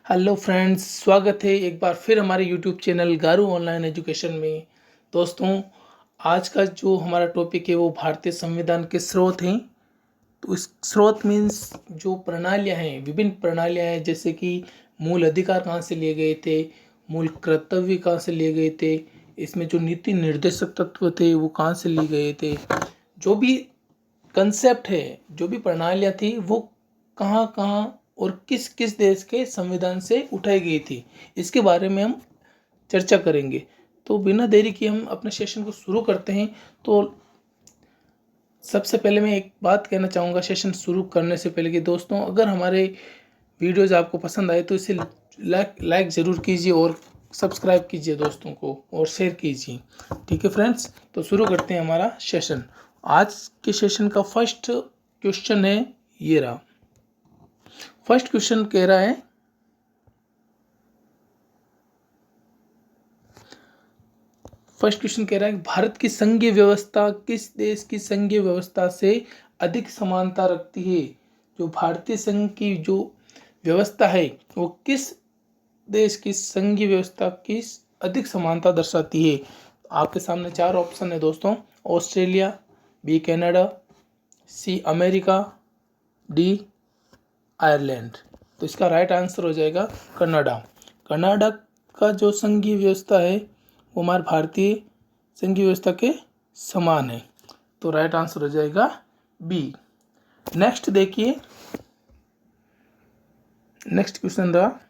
Hello friends, स्वागत है एक बार फिर हमारे यूट्यूब चैनल गारू ऑनलाइन एजुकेशन में। दोस्तों, आज का जो हमारा टॉपिक है वो भारतीय संविधान के स्रोत हैं। तो इस स्रोत मीन्स जो प्रणालियां हैं, विभिन्न प्रणालियां हैं, जैसे कि मूल अधिकार कहाँ से लिए गए थे, मूल कर्तव्य कहाँ से लिए गए थे, इसमें जो नीति निर्देशक तत्व थे वो कहाँ से लिए गए थे, जो भी कंसेप्ट है, जो भी प्रणालियाँ थी वो कहाँ कहाँ और किस किस देश के संविधान से उठाई गई थी, इसके बारे में हम चर्चा करेंगे। तो बिना देरी किए हम अपने सेशन को शुरू करते हैं। तो सबसे पहले मैं एक बात कहना चाहूँगा सेशन शुरू करने से पहले कि दोस्तों, अगर हमारे वीडियोज़ आपको पसंद आए तो इसे लाइक ज़रूर कीजिए और सब्सक्राइब कीजिए दोस्तों को और शेयर कीजिए। ठीक है फ्रेंड्स, तो शुरू करते हैं हमारा सेशन। आज के सेशन का फर्स्ट क्वेश्चन है, ये रहा। फर्स्ट क्वेश्चन कह रहा है, भारत की संघीय व्यवस्था किस देश की संघीय व्यवस्था से अधिक समानता रखती है। जो भारतीय संघ की जो व्यवस्था है वो किस देश की संघीय व्यवस्था की अधिक समानता दर्शाती है। आपके सामने चार ऑप्शन है दोस्तों। Australia, B Canada, C America, D Ireland. तो इसका राइट आंसर हो जाएगा कनाडा। कनाडा का जो संघीय व्यवस्था है वो हमारे भारतीय संघीय व्यवस्था के समान है। तो राइट आंसर हो जाएगा बी। नेक्स्ट देखिए, नेक्स्ट क्वेश्चन रहा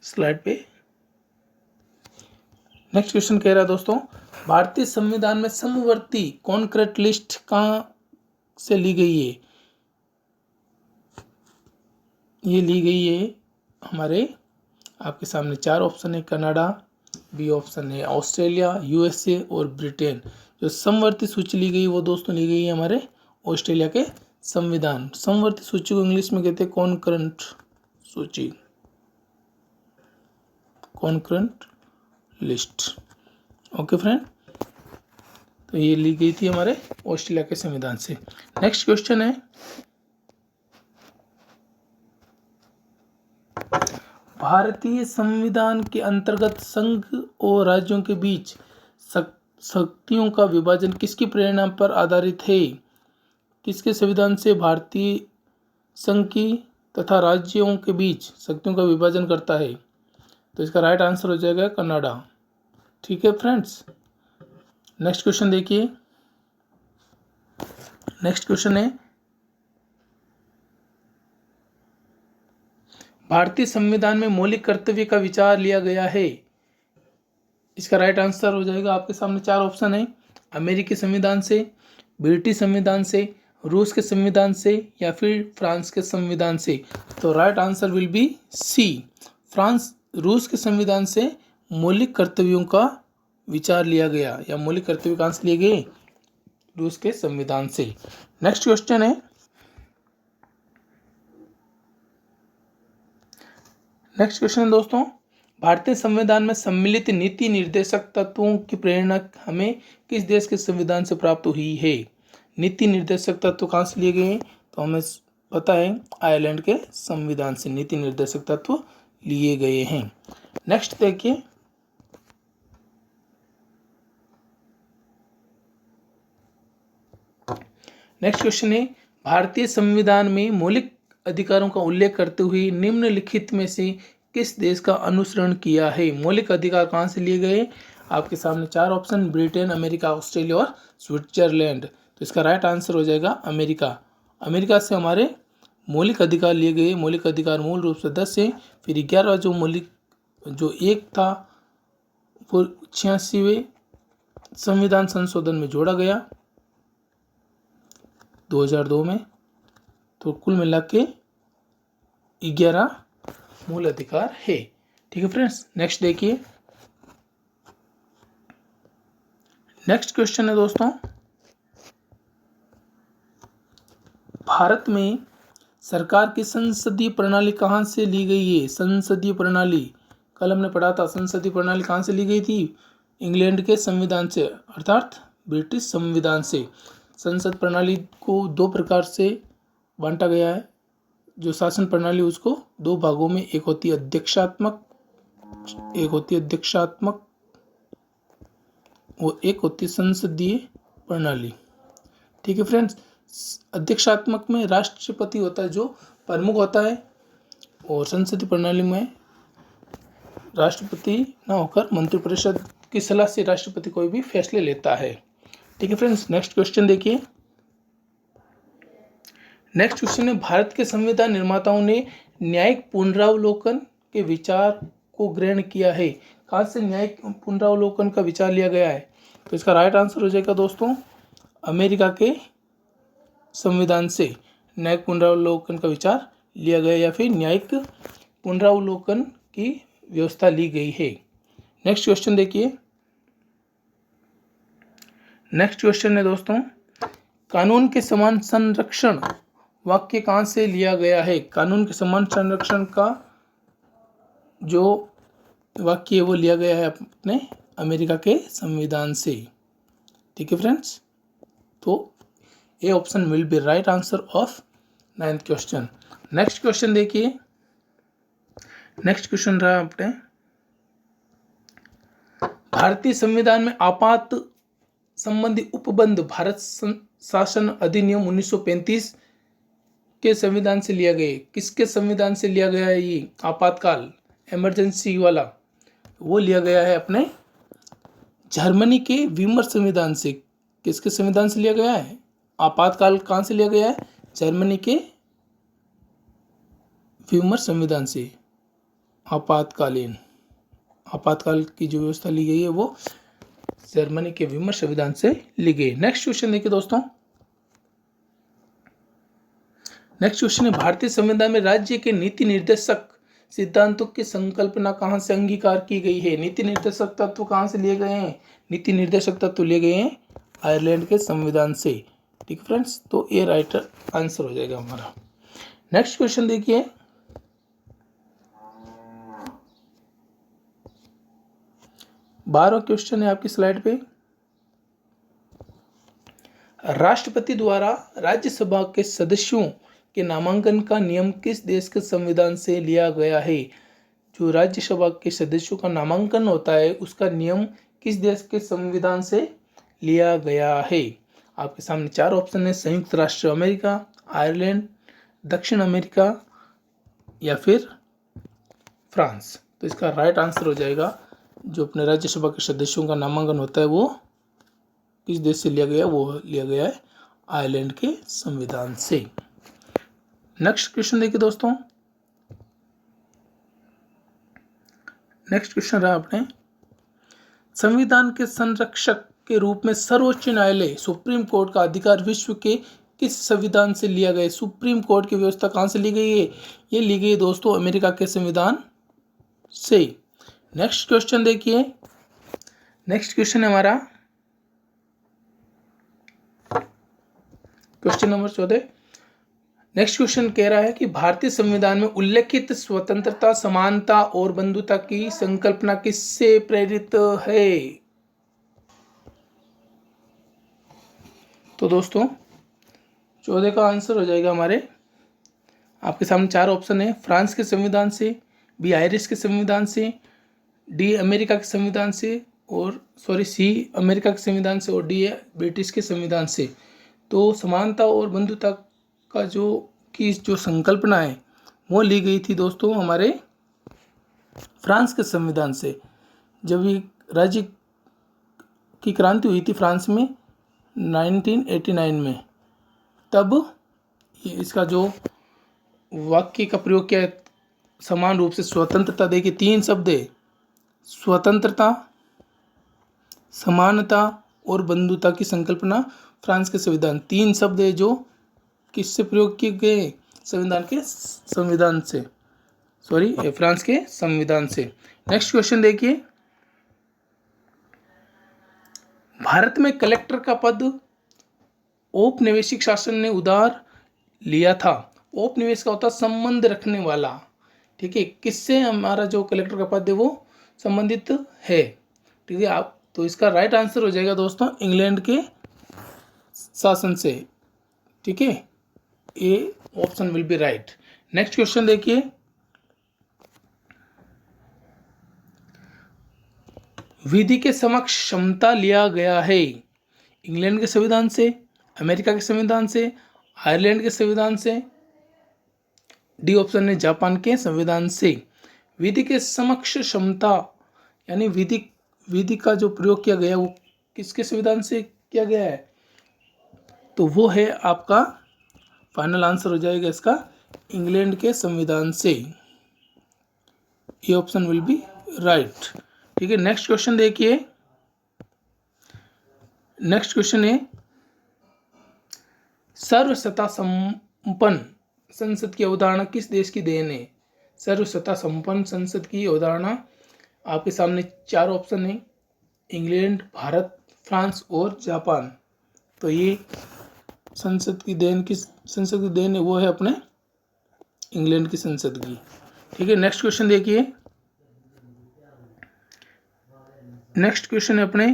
स्लाइड पे। नेक्स्ट क्वेश्चन कह रहा है दोस्तों, भारतीय संविधान में समवर्ती कॉन्क्रीट लिस्ट कहाँ से ली गई है। ये ली गई है हमारे, आपके सामने चार ऑप्शन है। कनाडा, बी ऑप्शन है ऑस्ट्रेलिया, यूएसए और ब्रिटेन। जो समवर्ती सूची ली गई वो दोस्तों ली गई है हमारे ऑस्ट्रेलिया के संविधान। समवर्ती सूची को इंग्लिश में कहते हैं कॉन्करेंट सूची, कॉन्करेंट लिस्ट। ओके फ्रेंड, तो ये ली गई थी हमारे ऑस्ट्रेलिया के संविधान से। नेक्स्ट क्वेश्चन है, भारतीय संविधान के अंतर्गत संघ और राज्यों के बीच शक्तियों का विभाजन किसकी प्रेरणा पर आधारित है। किसके संविधान से भारतीय संघ की तथा राज्यों के बीच शक्तियों का विभाजन करता है। तो इसका राइट आंसर हो जाएगा कनाडा। ठीक है फ्रेंड्स, नेक्स्ट क्वेश्चन देखिए। नेक्स्ट क्वेश्चन है, भारतीय संविधान में मौलिक कर्तव्य का विचार लिया गया है। इसका राइट आंसर हो जाएगा, आपके सामने चार ऑप्शन है। अमेरिकी संविधान से, ब्रिटिश संविधान से, रूस के संविधान से या फिर फ्रांस के संविधान से। तो right answer will be C, रूस के संविधान से मौलिक कर्तव्यों का विचार लिया गया, या मौलिक कर्तव्य कहाँ से लिए गए, रूस के संविधान से। नेक्स्ट क्वेश्चन है, दोस्तों, भारतीय संविधान में सम्मिलित नीति निर्देशक तत्वों की प्रेरणा हमें किस देश के संविधान से प्राप्त हुई है। नीति निर्देशक तत्व कहाँ से लिए गए हैं, तो हमें पता है आयरलैंड के संविधान से नीति निर्देशक तत्व लिए गए हैं। नेक्स्ट देखिए, नेक्स्ट क्वेश्चन है, भारतीय संविधान में मौलिक अधिकारों का उल्लेख करते हुए निम्नलिखित में से किस देश का अनुसरण किया है। मौलिक अधिकार कहाँ से लिए गए, आपके सामने चार ऑप्शन, ब्रिटेन, अमेरिका, ऑस्ट्रेलिया और स्विट्जरलैंड। तो इसका राइट आंसर हो जाएगा अमेरिका। अमेरिका से हमारे मौलिक अधिकार लिए गए। मौलिक अधिकार मूल रूप से 10 है, फिर 11 जो एक था वो 86वें संविधान संशोधन में जोड़ा गया 2002 में। तो कुल मिला के 11 मूल अधिकार है। ठीक है फ्रेंड्स, नेक्स्ट देखिए। नेक्स्ट क्वेश्चन है दोस्तों, भारत में सरकार की संसदीय प्रणाली कहाँ से ली गई है। संसदीय प्रणाली कल हमने पढ़ा था, संसदीय प्रणाली कहाँ से ली गई थी, इंग्लैंड के संविधान से, अर्थात ब्रिटिश संविधान से। संसद प्रणाली को दो प्रकार से बांटा गया है, जो शासन प्रणाली उसको दो भागों में, एक होती है अध्यक्षात्मक और एक होती है संसदीय प्रणाली। ठीक है फ्रेंड्स, अध्यक्षात्मक में राष्ट्रपति होता है जो प्रमुख होता है, और संसदीय प्रणाली में राष्ट्रपति ना होकर मंत्रिपरिषद की सलाह से राष्ट्रपति कोई भी फैसले लेता है। ठीक है फ्रेंड्स, नेक्स्ट क्वेश्चन देखिए। नेक्स्ट क्वेश्चन है, भारत के संविधान निर्माताओं ने न्यायिक पुनरावलोकन के विचार को ग्रहण किया है। कहाँ से न्यायिक पुनरावलोकन का विचार लिया गया है? तो इसका राइट आंसर हो जाएगा दोस्तों, अमेरिका के संविधान से न्यायिक पुनरावलोकन का विचार लिया गया, या फिर न्यायिक पुनरावलोकन की व्यवस्था ली गई है। नेक्स्ट क्वेश्चन देखिए। नेक्स्ट क्वेश्चन है दोस्तों, कानून के समान संरक्षण वाक्य कहाँ से लिया गया है? कानून के समान संरक्षण का जो वाक्य है वो लिया गया है अपने अमेरिका के संविधान से। ठीक है फ्रेंड्स, तो A option will be right answer of 9th question. Next question देखिए। नेक्स्ट क्वेश्चन रहा अपने, भारतीय संविधान में आपात संबंधी उपबंध भारत शासन अधिनियम 1935 के संविधान से लिया गया। किसके संविधान से लिया गया है? ये आपातकाल इमरजेंसी वाला वो लिया गया है अपने जर्मनी के वीमर संविधान से। किसके संविधान से लिया गया है? आपातकाल कहाँ से लिया गया है? जर्मनी के वीमर संविधान से। आपातकाल की जो व्यवस्था ली गई है वो जर्मनी के वीमर संविधान से ली गई। नेक्स्ट क्वेश्चन देखिए दोस्तों। नेक्स्ट क्वेश्चन है, भारतीय संविधान में राज्य के नीति निर्देशक सिद्धांतों की संकल्पना कहाँ से अंगीकार की गई है? नीति निर्देशक तत्व कहाँ से लिए गए हैं? नीति निर्देशक तत्व लिए गए हैं आयरलैंड के संविधान से। ठीक है फ्रेंड्स, तो ये राइट आंसर हो जाएगा हमारा। नेक्स्ट क्वेश्चन देखिए। बारहवां क्वेश्चन है आपकी स्लाइड पे, राष्ट्रपति द्वारा राज्यसभा के सदस्यों के नामांकन का नियम किस देश के संविधान से लिया गया है? जो राज्यसभा के सदस्यों का नामांकन होता है उसका नियम किस देश के संविधान से लिया गया है? आपके सामने चार ऑप्शन है, संयुक्त राष्ट्र अमेरिका, आयरलैंड, दक्षिण अमेरिका या फिर फ्रांस। तो इसका राइट आंसर हो जाएगा, जो अपने राज्यसभा के सदस्यों का नामांकन होता है वो किस देश से लिया गया? वो लिया गया है आयरलैंड के संविधान से। नेक्स्ट क्वेश्चन देखिए दोस्तों। नेक्स्ट क्वेश्चन रहा अपने, संविधान के संरक्षक के रूप में सर्वोच्च न्यायालय सुप्रीम कोर्ट का अधिकार विश्व के किस संविधान से लिया गया? सुप्रीम कोर्ट की व्यवस्था कहाँ से ली गई है? ये ली गई दोस्तों अमेरिका के संविधान से। नेक्स्ट क्वेश्चन देखिए। नेक्स्ट क्वेश्चन है हमारा क्वेश्चन नंबर 14। नेक्स्ट क्वेश्चन कह रहा है कि भारतीय संविधान में उल्लेखित स्वतंत्रता, समानता और बंधुता की संकल्पना किससे प्रेरित है? तो दोस्तों 14 का आंसर हो जाएगा हमारे, आपके सामने चार ऑप्शन है, फ्रांस के संविधान से, बी आयरिश के संविधान से, डी अमेरिका के संविधान से, और सी अमेरिका के संविधान से, और डी ब्रिटिश के संविधान से। तो समानता और बंधुता का जो संकल्पना है वो ली गई थी दोस्तों हमारे फ्रांस के संविधान से। जब ये राज्य की क्रांति हुई थी फ्रांस में 1989 में, तब ये इसका जो वाक्य का प्रयोग किया समान रूप से स्वतंत्रता। देखिए तीन शब्द है, स्वतंत्रता, समानता और बंधुता की संकल्पना फ्रांस के संविधान, तीन शब्द है जो किससे प्रयोग किए गए? फ्रांस के संविधान से। नेक्स्ट क्वेश्चन देखिए, भारत में कलेक्टर का पद औपनिवेशिक शासन ने उधार लिया था। औपनिवेश का होता संबंध रखने वाला। ठीक है, किससे हमारा जो कलेक्टर का पद है वो संबंधित है? ठीक है, आप तो इसका राइट आंसर हो जाएगा दोस्तों इंग्लैंड के शासन से। ठीक है, A option will be right. Next question देखिए, विधि के समक्ष क्षमता लिया गया है इंग्लैंड के संविधान से, अमेरिका के संविधान से, आयरलैंड के संविधान से, डी ऑप्शन है जापान के संविधान से। विधि के समक्ष क्षमता यानी विधि का जो प्रयोग किया गया वो किसके संविधान से किया गया है, तो वो है आपका फाइनल आंसर हो जाएगा इसका इंग्लैंड के संविधान से। ये ऑप्शन विल बी राइट। ठीक है, नेक्स्ट क्वेश्चन देखिए, नेक्स्ट क्वेश्चन है सर्वसत्ता संपन्न संसद की अवधारणा किस देश की देन है। सर्वसत्ता संपन्न संसद की अवधारणा आपके सामने 4 ऑप्शन है, इंग्लैंड, भारत, फ्रांस और जापान। तो ये संसद की देन किस संसद की देन है, वो है अपने इंग्लैंड की संसद की। ठीक है, नेक्स्ट क्वेश्चन देखिए, नेक्स्ट क्वेश्चन है अपने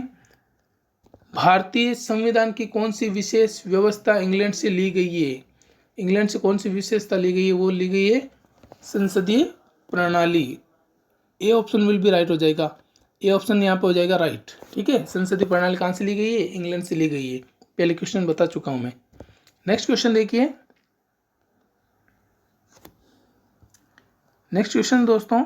भारतीय संविधान की कौन सी विशेष व्यवस्था इंग्लैंड से ली गई है। इंग्लैंड से कौन सी विशेषता ली गई है, वो ली गई है संसदीय प्रणाली। ए ऑप्शन विल भी राइट हो जाएगा, ए ऑप्शन यहाँ पे हो जाएगा राइट। ठीक है, संसदीय प्रणाली कहाँ से ली गई है, इंग्लैंड से ली गई है। पहले क्वेश्चन बता चुका हूं मैं। नेक्स्ट क्वेश्चन देखिए, नेक्स्ट क्वेश्चन दोस्तों,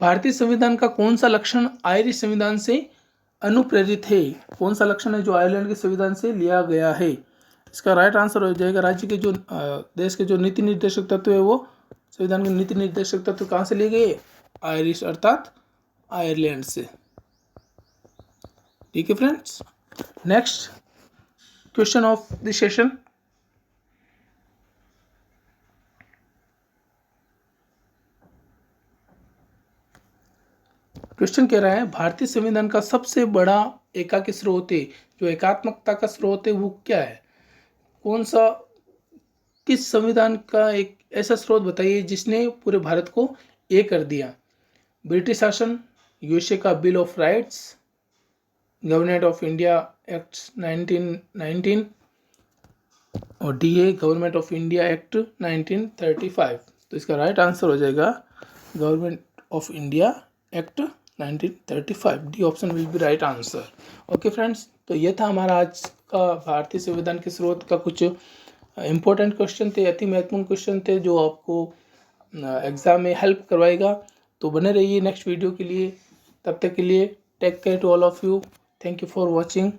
भारतीय संविधान का कौन सा लक्षण आयरिश संविधान से अनुप्रेरित है। कौन सा लक्षण है जो आयरलैंड के संविधान से लिया गया है। इसका राइट आंसर हो जाएगा राज्य के जो देश के जो नीति निर्देशक तत्व है वो संविधान के नीति निर्देशक तत्व कहाँ से लिए गए, आयरिश अर्थात आयरलैंड से। ठीक है friends, next question of the session, question कह रहा है भारतीय संविधान का सबसे बड़ा एकाकी स्रोत है, जो एकात्मकता का स्रोत है वो क्या है। कौन सा, किस संविधान का एक ऐसा स्रोत बताइए जिसने पूरे भारत को एक कर दिया। ब्रिटिश शासन, यूएसए का bill of rights, government of India act 1919 और डी है गवर्नमेंट ऑफ इंडिया एक्ट 1935। तो इसका राइट आंसर हो जाएगा government of India act 1935। D option will be right answer. Okay friends, तो ये था हमारा आज का भारतीय संविधान के स्रोत का कुछ इम्पोर्टेंट क्वेश्चन थे, अति महत्वपूर्ण क्वेश्चन थे जो आपको एग्ज़ाम में हेल्प करवाएगा। तो बने रहिए नेक्स्ट वीडियो के लिए, तब तक के लिए take care to all of you. Thank you for watching.